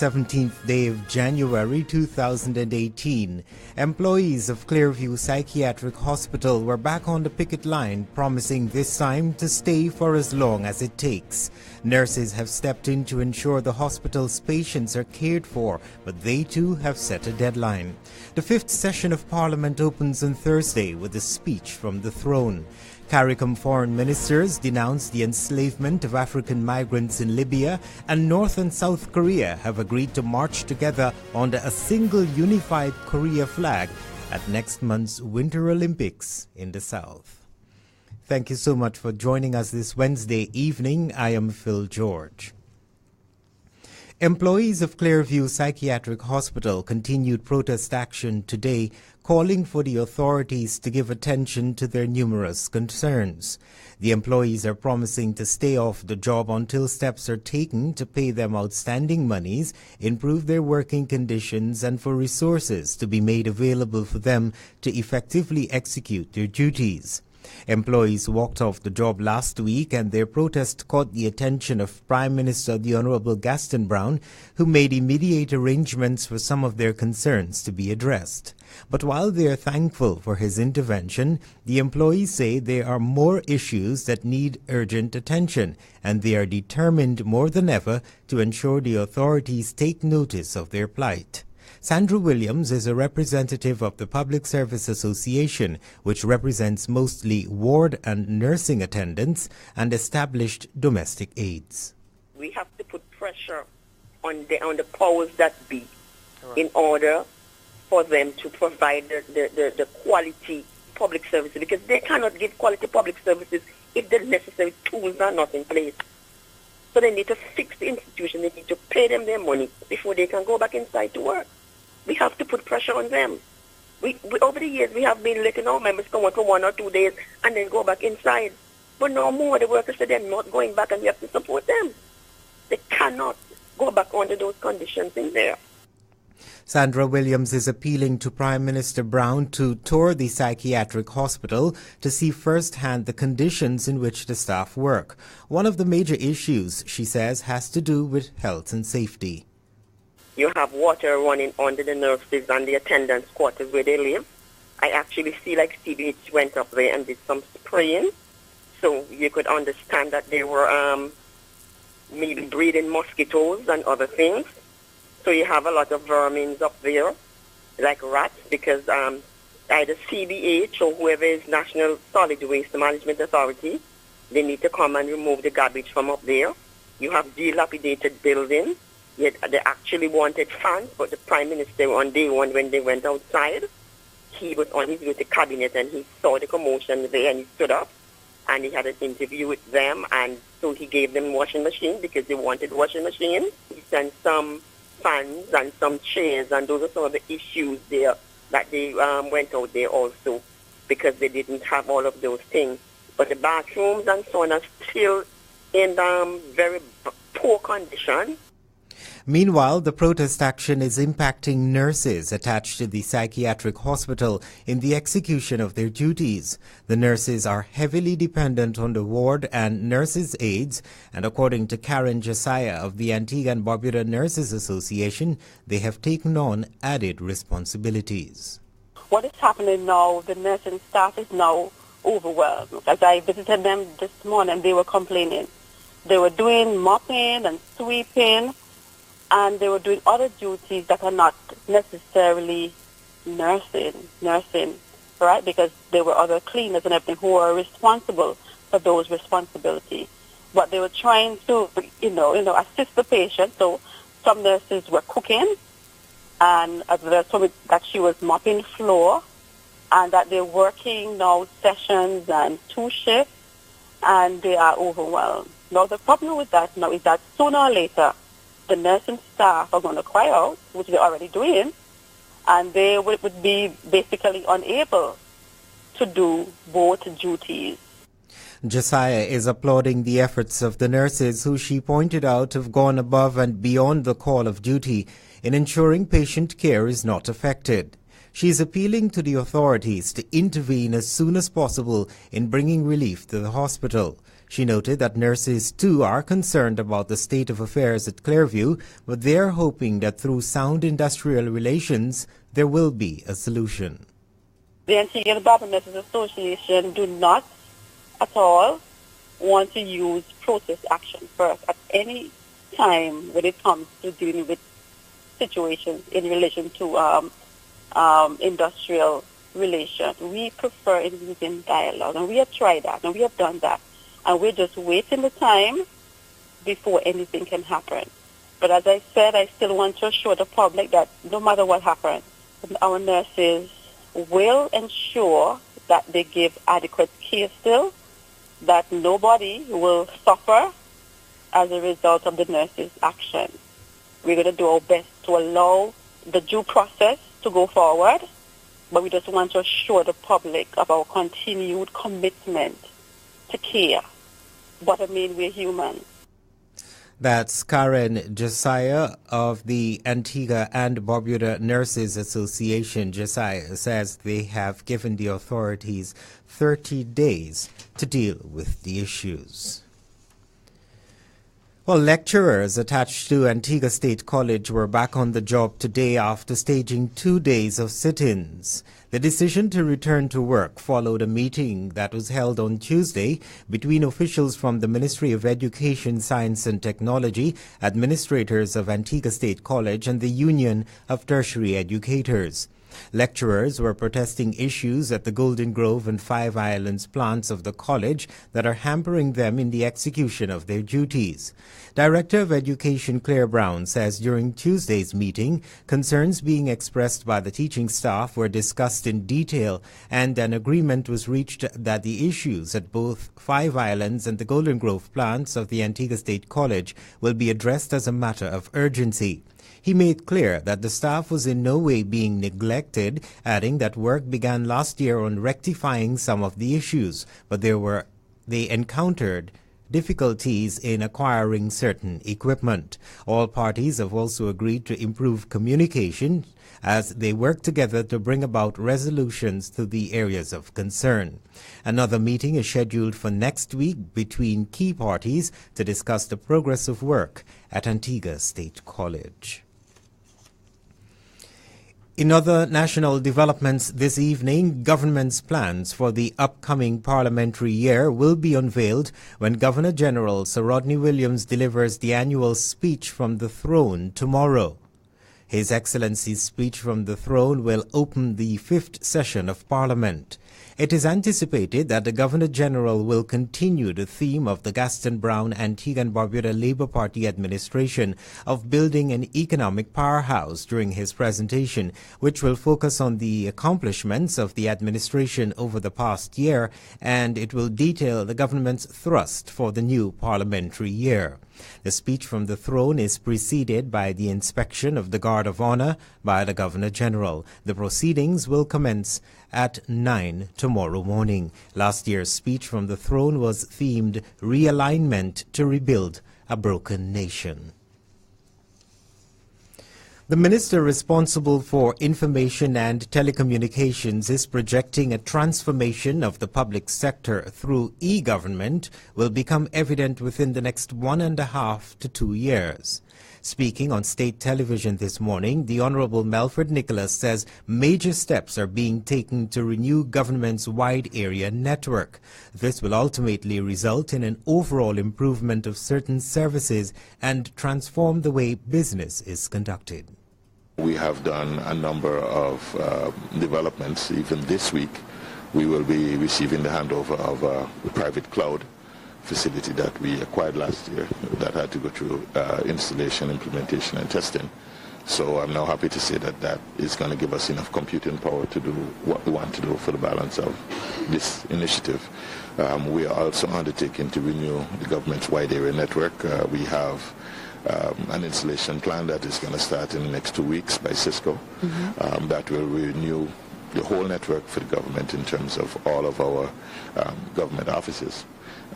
17th day of January 2018, employees of Clearview Psychiatric Hospital were back on the picket line, promising this time to stay for as long as it takes. Nurses have stepped in to ensure the hospital's patients are cared for, but they too have set a deadline. The fifth session of Parliament opens on Thursday with a speech from the throne. CARICOM foreign ministers denounced the enslavement of African migrants in Libya, and North and South Korea have agreed to march together under a single unified Korea flag at next month's Winter Olympics in the South. Thank you so much for joining us this Wednesday evening. I am Phil George. Employees of Clearview Psychiatric Hospital continued protest action today, calling for the authorities to give attention to their numerous concerns. The employees are promising to stay off the job until steps are taken to pay them outstanding monies, improve their working conditions, and for resources to be made available for them to effectively execute their duties. Employees walked off the job last week, and their protest caught the attention of Prime Minister the Honourable Gaston Brown, who made immediate arrangements for some of their concerns to be addressed. But while they are thankful for his intervention, the employees say there are more issues that need urgent attention, and they are determined more than ever to ensure the authorities take notice of their plight. Sandra Williams is a representative of the Public Service Association, which represents mostly ward and nursing attendants and established domestic aides. We have to put pressure on the powers that be in order for them to provide the quality public services, because they cannot give quality public services if the necessary tools are not in place. So they need to fix the institution. They need to pay them their money before they can go back inside to work. We have to put pressure on them. We over the years, we have been letting our members come out for 1 or 2 days and then go back inside. But no more. The workers say they're not going back, and we have to support them. They cannot go back under those conditions in there. Sandra Williams is appealing to Prime Minister Brown to tour the psychiatric hospital to see firsthand the conditions in which the staff work. One of the major issues, she says, has to do with health and safety. You have water running under the nurses and the attendants' quarters where they live. I actually see like CBH went up there and did some spraying. So you could understand that they were maybe breeding mosquitoes and other things. So you have a lot of vermins up there, like rats, because either CBH or whoever is National Solid Waste Management Authority, they need to come and remove the garbage from up there. You have dilapidated buildings. Yet they actually wanted fans, but the Prime Minister on day one when they went outside, he was on his way to cabinet and he saw the commotion there and he stood up and he had an interview with them, and so he gave them washing machines because they wanted washing machines. He sent some fans and some chairs, and those are some of the issues there that they went out there also because they didn't have all of those things. But the bathrooms and so on are still in very poor condition. Meanwhile, the protest action is impacting nurses attached to the psychiatric hospital in the execution of their duties. The nurses are heavily dependent on the ward and nurses' aides, and according to Karen Josiah of the Antigua and Barbuda Nurses Association, they have taken on added responsibilities. What is happening now, the nursing staff is now overwhelmed. As I visited them this morning, they were complaining. They were doing mopping and sweeping, and they were doing other duties that are not necessarily nursing, right? Because there were other cleaners and everything who were responsible for those responsibilities. But they were trying to, assist the patient. So some nurses were cooking, and there's some that she was mopping floor, and that they're working now sessions and 2 shifts, and they are overwhelmed. Now the problem with that now is that sooner or later, the nursing staff are going to cry out, which they're already doing, and they would be basically unable to do both duties. Josiah is applauding the efforts of the nurses, who she pointed out have gone above and beyond the call of duty in ensuring patient care is not affected. She is appealing to the authorities to intervene as soon as possible in bringing relief to the hospital. She noted that nurses too are concerned about the state of affairs at Clearview, but they are hoping that through sound industrial relations, there will be a solution. The Antigua and Barbuda Nurses Association do not at all want to use protest action first at any time when it comes to dealing with situations in relation to industrial relations. We prefer using dialogue, and we have tried that, and we have done that, and we're just waiting the time before anything can happen. But as I said, I still want to assure the public that no matter what happens, our nurses will ensure that they give adequate care still, that nobody will suffer as a result of the nurses' action. We're going to do our best to allow the due process to go forward, but we just want to assure the public of our continued commitment to care. But I mean, we're human. That's Karen Josiah of the Antigua and Barbuda Nurses Association. Josiah says they have given the authorities 30 days to deal with the issues. Well, lecturers attached to Antigua State College were back on the job today after staging 2 days of sit-ins. The decision to return to work followed a meeting that was held on Tuesday between officials from the Ministry of Education, Science and Technology, administrators of Antigua State College, and the Union of Tertiary Educators. Lecturers were protesting issues at the Golden Grove and Five Islands plants of the college that are hampering them in the execution of their duties. Director of Education Claire Brown says during Tuesday's meeting, concerns being expressed by the teaching staff were discussed in detail, and an agreement was reached that the issues at both Five Islands and the Golden Grove plants of the Antigua State College will be addressed as a matter of urgency. He made clear that the staff was in no way being neglected, adding that work began last year on rectifying some of the issues, but they encountered difficulties in acquiring certain equipment. All parties have also agreed to improve communication as they work together to bring about resolutions to the areas of concern. Another meeting is scheduled for next week between key parties to discuss the progress of work at Antigua State College. In other national developments this evening, government's plans for the upcoming parliamentary year will be unveiled when Governor-General Sir Rodney Williams delivers the annual speech from the throne tomorrow. His Excellency's speech from the throne will open the 5th session of Parliament. It is anticipated that the Governor-General will continue the theme of the Gaston Brown Antigua and Barbuda Labour Party administration of building an economic powerhouse during his presentation, which will focus on the accomplishments of the administration over the past year, and it will detail the government's thrust for the new parliamentary year. The speech from the throne is preceded by the inspection of the Guard of Honor by the Governor-General. The proceedings will commence at 9 tomorrow morning. Last year's speech from the throne was themed Realignment to Rebuild a Broken Nation. The minister responsible for information and telecommunications is projecting a transformation of the public sector through e-government will become evident within the next 1.5 to 2 years. Speaking on state television this morning, the Honorable Melford Nicholas says major steps are being taken to renew government's wide area network. This will ultimately result in an overall improvement of certain services and transform the way business is conducted. We have done a number of developments. Even this week, we will be receiving the handover of a private cloud facility that we acquired last year that had to go through installation, implementation, and testing. So I'm now happy to say that that is going to give us enough computing power to do what we want to do for the balance of this initiative. We are also undertaking to renew the government's wide area network. We have an installation plan that is going to start in the next 2 weeks by Cisco that will renew the whole network for the government in terms of all of our government offices.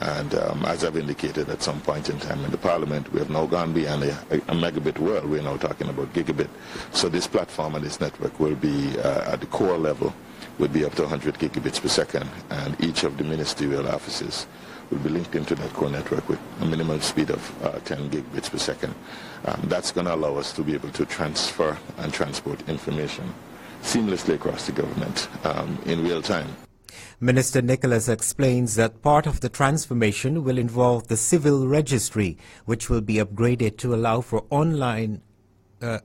And as I've indicated at some point in time in the Parliament, we have now gone beyond a megabit world. We're now talking about gigabit. So this platform and this network will be at the core level would be up to 100 gigabits per second, and each of the ministerial offices will be linked into that core network with a minimum speed of 10 gigabits per second. That's going to allow us to be able to transfer and transport information seamlessly across the government in real time. Minister Nicholas explains that part of the transformation will involve the civil registry, which will be upgraded to allow for online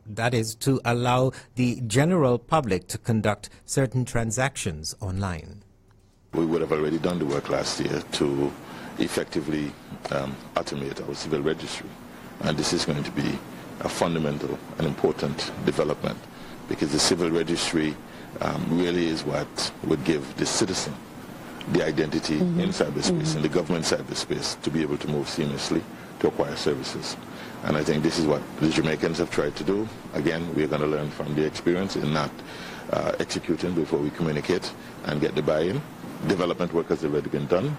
that is, to allow the general public to conduct certain transactions online. We would have already done the work last year to effectively automate our civil registry. And this is going to be a fundamental and important development, because the civil registry really is what would give the citizen the identity in cyberspace, in the government cyberspace, to be able to move seamlessly to acquire services. And I think this is what the Jamaicans have tried to do. Again, we're going to learn from the experience in not executing before we communicate and get the buy-in. Development work has already been done.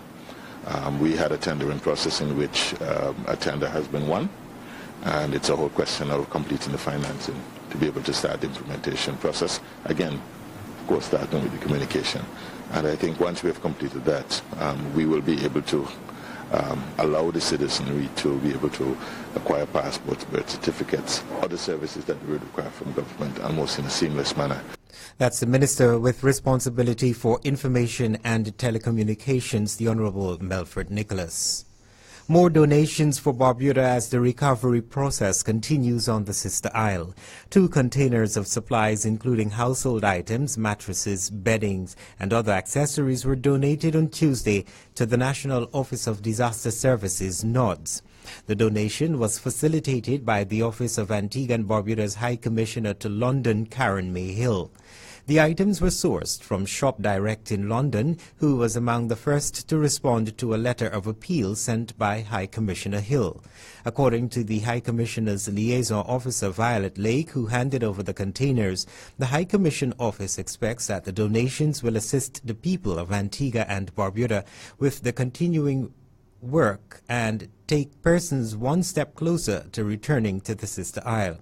We had a tendering process in which a tender has been won, and it's a whole question of completing the financing to be able to start the implementation process. Again, of course, starting with the communication. And I think once we have completed that, we will be able to allow the citizenry to be able to acquire passports, birth certificates, other services that we require from government, almost in a seamless manner. That's the Minister with responsibility for information and telecommunications, the Honourable Melford Nicholas. More donations for Barbuda as the recovery process continues on the Sister Isle. 2 containers of supplies, including household items, mattresses, beddings, and other accessories, were donated on Tuesday to the National Office of Disaster Services, NODS. The donation was facilitated by the Office of Antigua and Barbuda's High Commissioner to London, Karen Mayhill. The items were sourced from Shop Direct in London, who was among the first to respond to a letter of appeal sent by High Commissioner Hill. According to the High Commissioner's liaison officer, Violet Lake, who handed over the containers, the High Commission office expects that the donations will assist the people of Antigua and Barbuda with the continuing work and take persons one step closer to returning to the Sister Isle.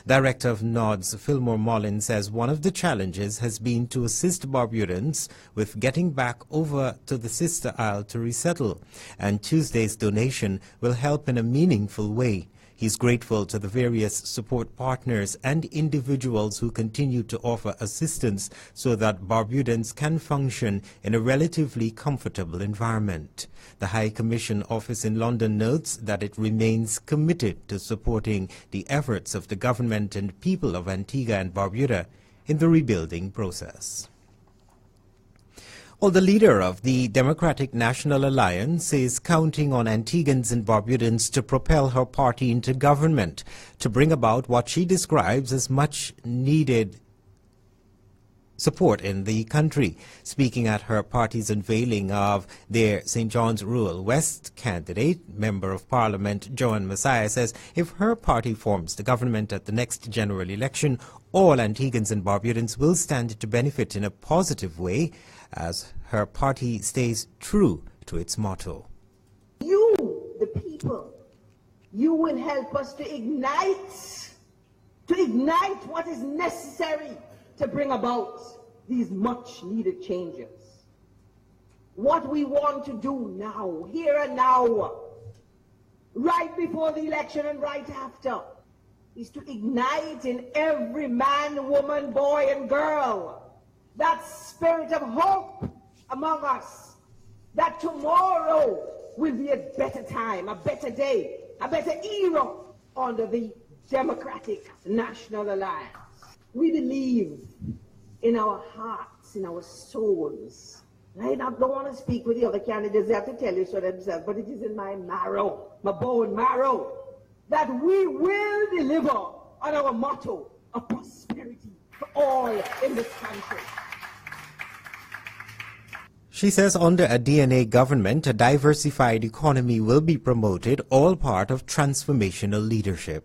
Director of NODS, Fillmore Mullins, says one of the challenges has been to assist Barbudans with getting back over to the Sister Isle to resettle, and Tuesday's donation will help in a meaningful way. He's grateful to the various support partners and individuals who continue to offer assistance so that Barbudans can function in a relatively comfortable environment. The High Commission office in London notes that it remains committed to supporting the efforts of the government and people of Antigua and Barbuda in the rebuilding process. Well, the leader of the Democratic National Alliance is counting on Antiguans and Barbudans to propel her party into government to bring about what she describes as much-needed support in the country. Speaking at her party's unveiling of their St. John's Rural West candidate, Member of Parliament Joan Messiah says if her party forms the government at the next general election, all Antiguans and Barbudans will stand to benefit in a positive way, as her party stays true to its motto. You, the people, you will help us to ignite what is necessary to bring about these much-needed changes. What we want to do now, here and now, right before the election and right after, is to ignite in every man, woman, boy, and girl that spirit of hope among us, that tomorrow will be a better time, a better day, a better era under the Democratic National Alliance. We believe in our hearts, in our souls. I don't want to speak with the other candidates, they have to tell you so themselves, but it is in my marrow, my bone marrow, that we will deliver on our motto of prosperity for all in this country. She says under a DNA government, a diversified economy will be promoted, all part of transformational leadership.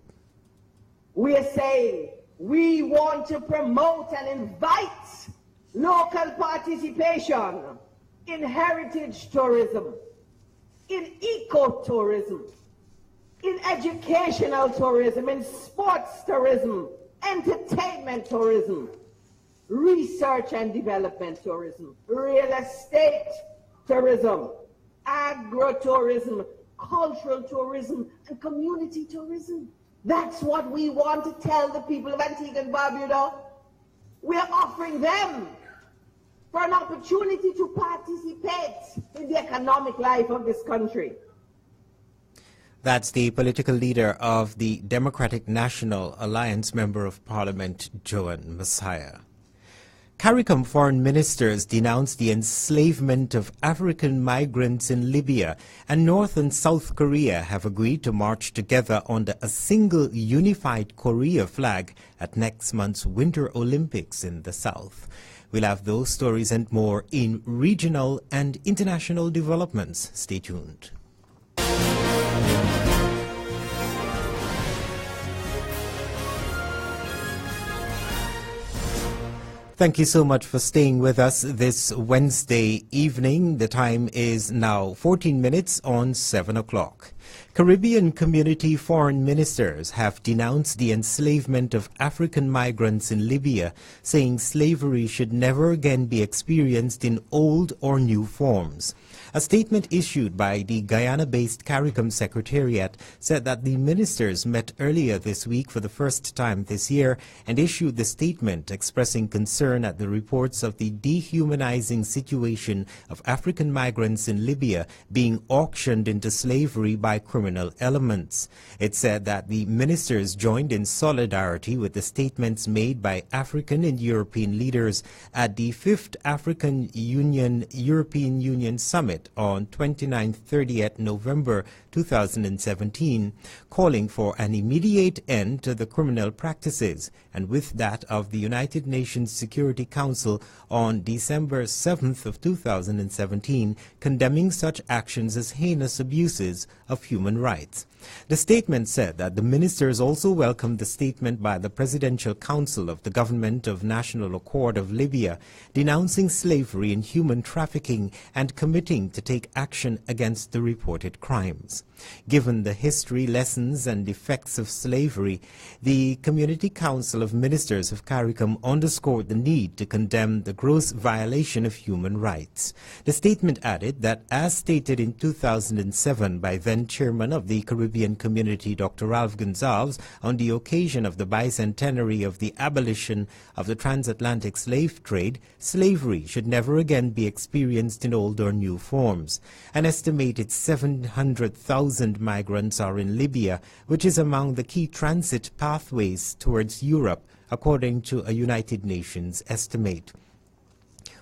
We are saying we want to promote and invite local participation in heritage tourism, in eco-tourism, in educational tourism, in sports tourism, entertainment tourism. research and development tourism, real estate tourism, agro-tourism, cultural tourism, and community tourism. That's what we want to tell the people of Antigua and Barbuda. We're offering them for an opportunity to participate in the economic life of this country. That's the political leader of the Democratic National Alliance Member of Parliament, Joan Messiah. CARICOM foreign ministers denounced the enslavement of African migrants in Libya, and North and South Korea have agreed to march together under a single unified Korea flag at next month's Winter Olympics in the South. We'll have those stories and more in regional and international developments. Stay tuned. Thank you so much for staying with us this Wednesday evening. The time is now 14 minutes on 7 o'clock. Caribbean community foreign ministers have denounced the enslavement of African migrants in Libya, saying slavery should never again be experienced in old or new forms. A statement issued by the Guyana-based CARICOM Secretariat said that the ministers met earlier this week for the first time this year and issued the statement expressing concern at the reports of the dehumanizing situation of African migrants in Libya being auctioned into slavery by criminal elements. It said that the ministers joined in solidarity with the statements made by African and European leaders at the 5th African Union-European Union Summit on 29-30th November 2017, calling for an immediate end to the criminal practices, and with that of the United Nations Security Council on December 7th of 2017, condemning such actions as heinous abuses of human rights. The statement said that the ministers also welcomed the statement by the Presidential Council of the Government of National Accord of Libya, denouncing slavery and human trafficking and committing to take action against the reported crimes. Given the history, lessons and effects of slavery, the Community Council of Ministers of CARICOM underscored the need to condemn the gross violation of human rights. The statement added that, as stated in 2007 by then Chairman of the Caribbean Community, Dr. Ralph Gonsalves, on the occasion of the bicentenary of the abolition of the transatlantic slave trade, slavery should never again be experienced in old or new forms. An estimated 700,000 migrants are in Libya, which is among the key transit pathways towards Europe, according to a United Nations estimate.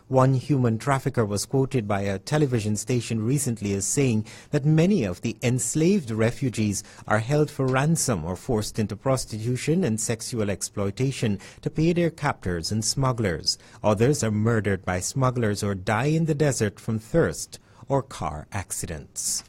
One human trafficker was quoted by a television station recently as saying that many of the enslaved refugees are held for ransom or forced into prostitution and sexual exploitation to pay their captors and smugglers. Others are murdered by smugglers or die in the desert from thirst or car accidents.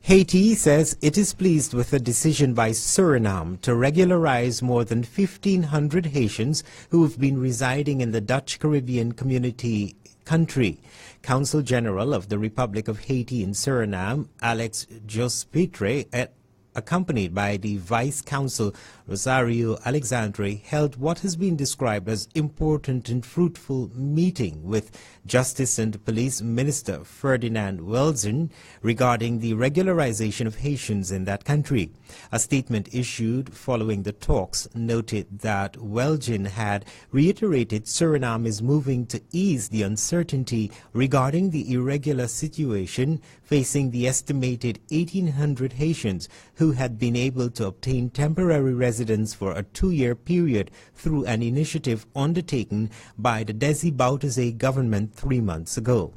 Haiti says it is pleased with a decision by Suriname to regularize more than 1,500 Haitians who have been residing in the Dutch Caribbean Community country. Consul General of the Republic of Haiti in Suriname, Alex Jospitre, accompanied by the Vice Consul Rosario Alexandre, held what has been described as important and fruitful meeting with Justice and Police Minister Ferdinand Welzin regarding the regularization of Haitians in that country. A statement issued following the talks noted that Welzin had reiterated Suriname is moving to ease the uncertainty regarding the irregular situation facing the estimated 1,800 Haitians who had been able to obtain temporary residence for a 2-year period through an initiative undertaken by the Desi Bouterse government 3 months ago.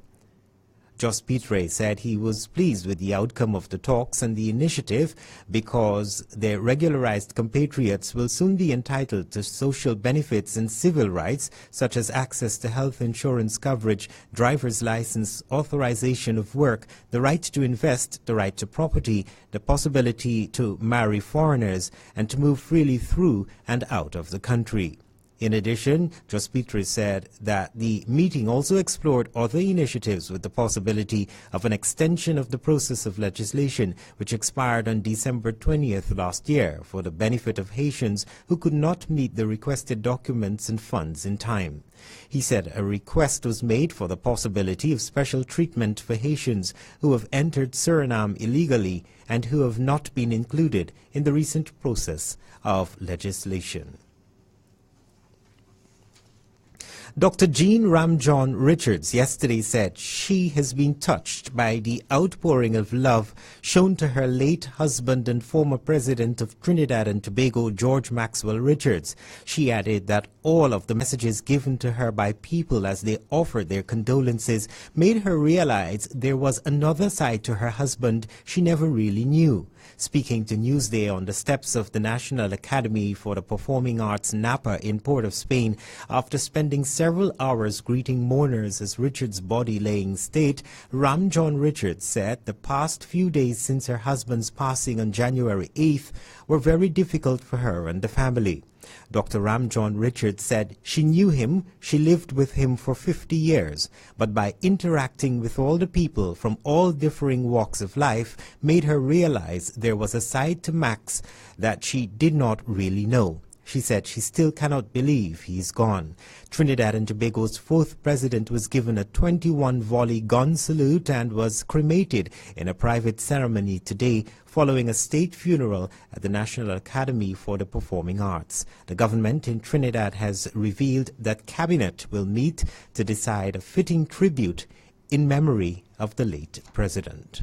Jospitre said he was pleased with the outcome of the talks and the initiative because their regularized compatriots will soon be entitled to social benefits and civil rights such as access to health insurance coverage, driver's license, authorization of work, the right to invest, the right to property, the possibility to marry foreigners, and to move freely through and out of the country. In addition, Jospitri said that the meeting also explored other initiatives with the possibility of an extension of the process of legislation, which expired on December 20th last year, for the benefit of Haitians who could not meet the requested documents and funds in time. He said a request was made for the possibility of special treatment for Haitians who have entered Suriname illegally and who have not been included in the recent process of legislation. Dr. Jean Ramjohn Richards yesterday said she has been touched by the outpouring of love shown to her late husband and former president of Trinidad and Tobago, George Maxwell Richards. She added that all of the messages given to her by people as they offered their condolences made her realize there was another side to her husband she never really knew. Speaking to Newsday on the steps of the National Academy for the Performing Arts Napa in Port of Spain, after spending several hours greeting mourners as Richards' body lay in state, Ramjohn Richards said the past few days since her husband's passing on January 8th were very difficult for her and the family. Dr. Ramjohn Richards said she knew him, she lived with him for 50 years, but by interacting with all the people from all differing walks of life made her realize there was a side to Max that she did not really know. She said she still cannot believe he's gone. Trinidad and Tobago's fourth president was given a 21-volley gun salute and was cremated in a private ceremony today following a state funeral at the National Academy for the Performing Arts. The government in Trinidad has revealed that cabinet will meet to decide a fitting tribute in memory of the late president.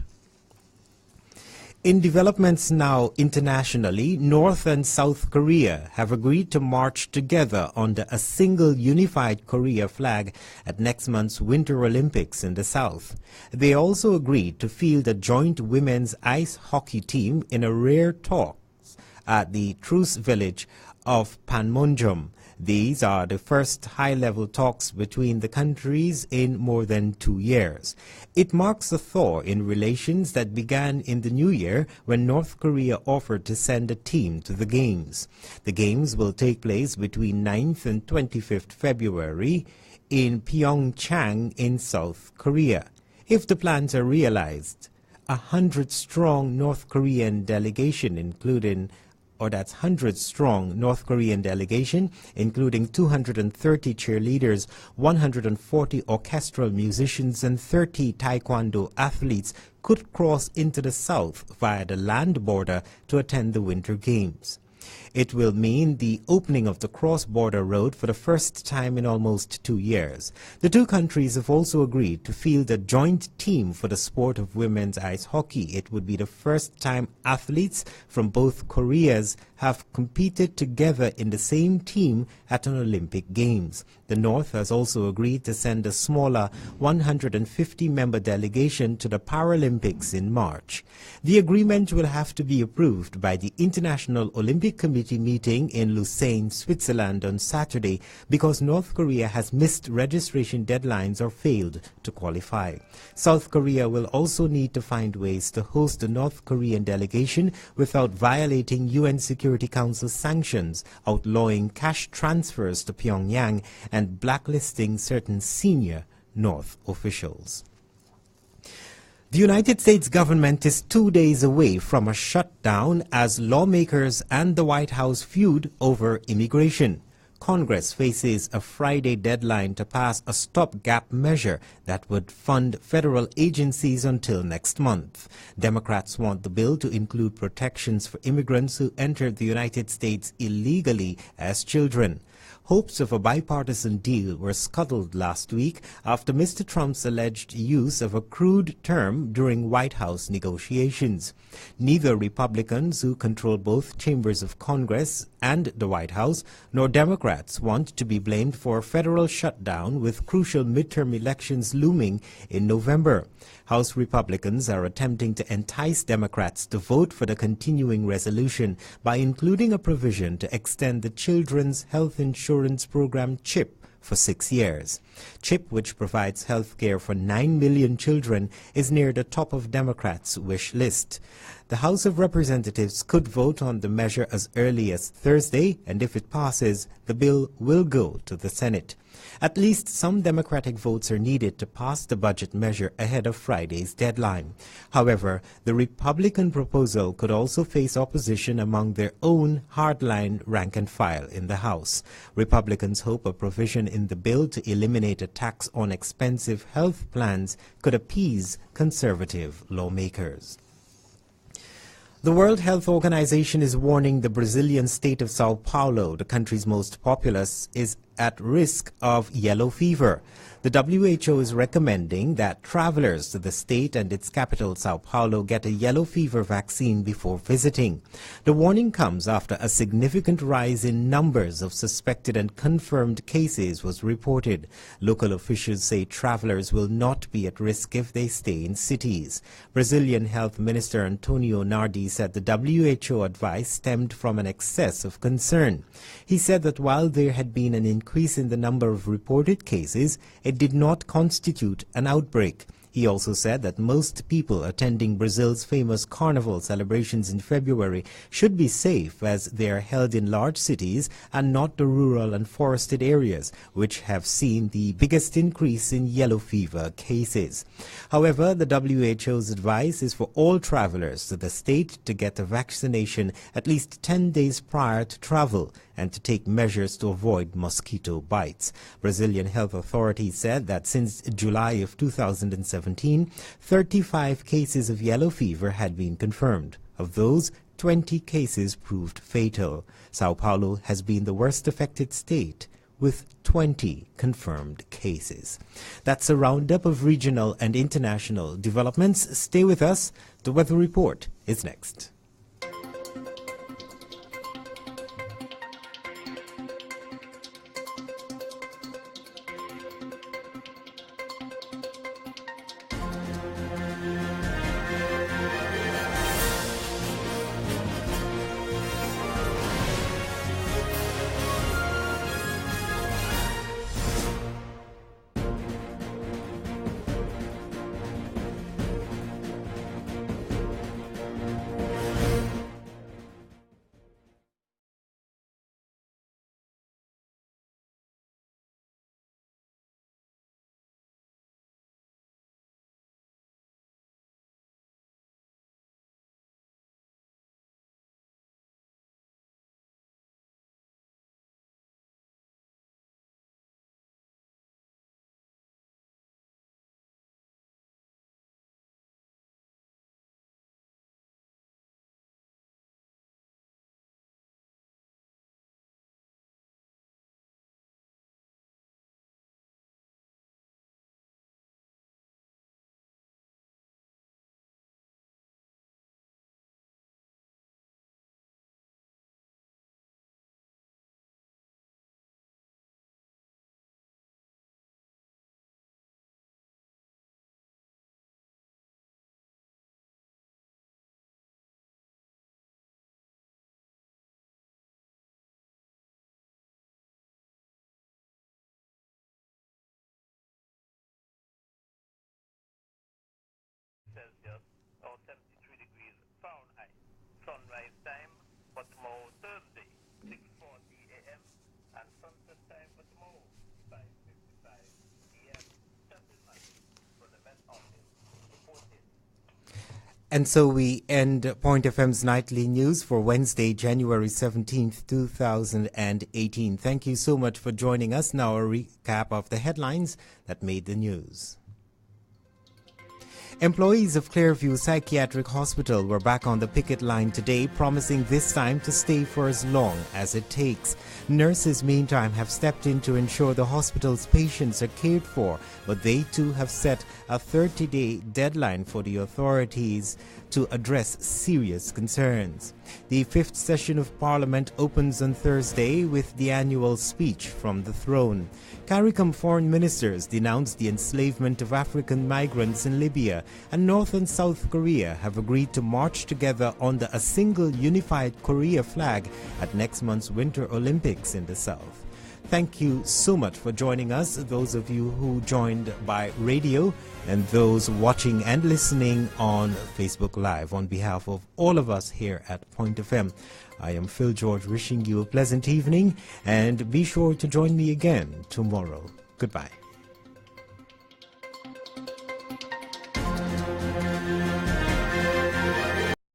In developments now internationally, North and South Korea have agreed to march together under a single unified Korea flag at next month's Winter Olympics in the South. They also agreed to field a joint women's ice hockey team in a rare talks at the Truce Village of Panmunjom. These are the first high-level talks between the countries in more than 2 years. It marks a thaw in relations that began in the new year when North Korea offered to send a team to the Games. The Games will take place between 9th and 25th February in Pyeongchang in South Korea. If the plans are realized, 100-strong North Korean delegation that's 100-strong North Korean delegation, including 230 cheerleaders, 140 orchestral musicians, and 30 taekwondo athletes, could cross into the south via the land border to attend the Winter Games. It will mean the opening of the cross-border road for the first time in almost 2 years. The two countries have also agreed to field a joint team for the sport of women's ice hockey. It would be the first time athletes from both Koreas have competed together in the same team at an Olympic Games. The North has also agreed to send a smaller 150-member delegation to the Paralympics in March. The agreement will have to be approved by the International Olympic Committee meeting in Lausanne, Switzerland on Saturday because North Korea has missed registration deadlines or failed to qualify. South Korea will also need to find ways to host the North Korean delegation without violating UN Security Council sanctions, outlawing cash transfers to Pyongyang, and blacklisting certain senior North officials. The United States government is 2 days away from a shutdown as lawmakers and the White House feud over immigration. Congress faces a Friday deadline to pass a stopgap measure that would fund federal agencies until next month. Democrats want the bill to include protections for immigrants who entered the United States illegally as children. Hopes of a bipartisan deal were scuttled last week after Mr. Trump's alleged use of a crude term during White House negotiations. Neither Republicans, who control both chambers of Congress and the White House, nor Democrats want to be blamed for a federal shutdown with crucial midterm elections looming in November. House Republicans are attempting to entice Democrats to vote for the continuing resolution by including a provision to extend the Children's Health Insurance Program CHIP for 6 years. CHIP, which provides health care for 9 million children, is near the top of Democrats' wish list. The House of Representatives could vote on the measure as early as Thursday, and if it passes, the bill will go to the Senate. At least some Democratic votes are needed to pass the budget measure ahead of Friday's deadline. However, the Republican proposal could also face opposition among their own hardline rank and file in the House. Republicans hope a provision in the bill to eliminate a tax on expensive health plans could appease conservative lawmakers. The World Health Organization is warning the Brazilian state of Sao Paulo, the country's most populous, is at risk of yellow fever. The WHO is recommending that travelers to the state and its capital, Sao Paulo, get a yellow fever vaccine before visiting. The warning comes after a significant rise in numbers of suspected and confirmed cases was reported. Local officials say travelers will not be at risk if they stay in cities. Brazilian Health Minister Antonio Nardi said the WHO advice stemmed from an excess of concern. He said that while there had been an increase in the number of reported cases, it did not constitute an outbreak. He also said that most people attending Brazil's famous carnival celebrations in February should be safe as they are held in large cities and not the rural and forested areas, which have seen the biggest increase in yellow fever cases. However, the WHO's advice is for all travelers to the state to get a vaccination at least 10 days prior to travel and to take measures to avoid mosquito bites. Brazilian health authorities said that since July of 2017, 35 cases of yellow fever had been confirmed. Of those, 20 cases proved fatal. Sao Paulo has been the worst affected state, with 20 confirmed cases. That's a roundup of regional and international developments. Stay with us. The weather report is next. Celsius or 73 degrees Fahrenheit. Sunrise time for tomorrow Thursday, 6:40 a.m. and sunset time for tomorrow, 5:55 p.m. Gentlemen, for the Met Office, reported. And so we end Point FM's nightly news for Wednesday, January 17th, 2018. Thank you so much for joining us. Now a recap of the headlines that made the news. Employees of Clearview Psychiatric Hospital were back on the picket line today, promising this time to stay for as long as it takes. Nurses, meantime, have stepped in to ensure the hospital's patients are cared for, but they too have set a 30-day deadline for the authorities to address serious concerns. The fifth session of Parliament opens on Thursday with the annual speech from the throne. CARICOM foreign ministers denounced the enslavement of African migrants in Libya, and North and South Korea have agreed to march together under a single unified Korea flag at next month's Winter Olympics in the South. thank you so much for joining us, those of you who joined by radio and those watching and listening on Facebook Live. On behalf of all of us here at Pointe FM, I am Phil George wishing you a pleasant evening, and be sure to join me again tomorrow. Goodbye.